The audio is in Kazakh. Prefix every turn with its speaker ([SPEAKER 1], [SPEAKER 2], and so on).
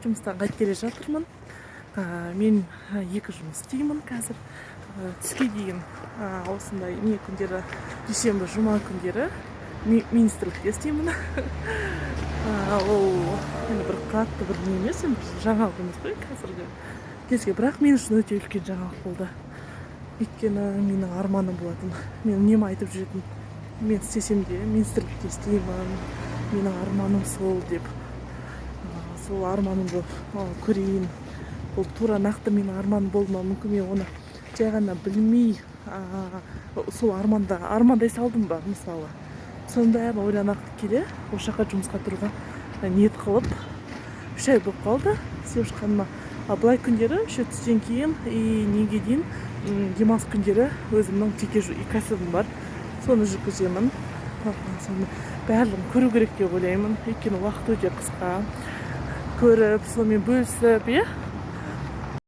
[SPEAKER 1] жұмыстан қайтып келе жатырмын. Мен екі жұмыс істеймін қазір. Түске дейін осындай не күндері, дүйсенбі, жұма күндері министрлікте істеймін. Ол енді бір қатты бір не емес, енді жаңалық емес қой қазіргі кезге, бірақ мен үшін өте үлкен жаңалық болды. Өйткені менің арманым болатын. Мен үнемі айтып жүретін, мен істесем де министрлікте істеймін, менің арманым сол деп. Сол арманымды көрейін. Бұл тура нақты менің арманым болды ма, мүмкін мен оны жай ғана білмей сол армандай салдым ба, мысалы. Соның бәрін ойлана келе осы жаққа жұмысқа тұруға ниет қылып 3 ай болып қалды істеп жатқаныма. Былай күндері түстен кейін неге дейін демалыс күндері өзімнің жеке кәсібім бар. Соны жүргіземін. Соны барлығын көру керек деп ойлаймын. Өйткені уақыт өте қысқа. Көріп, сонымен бөлісіп,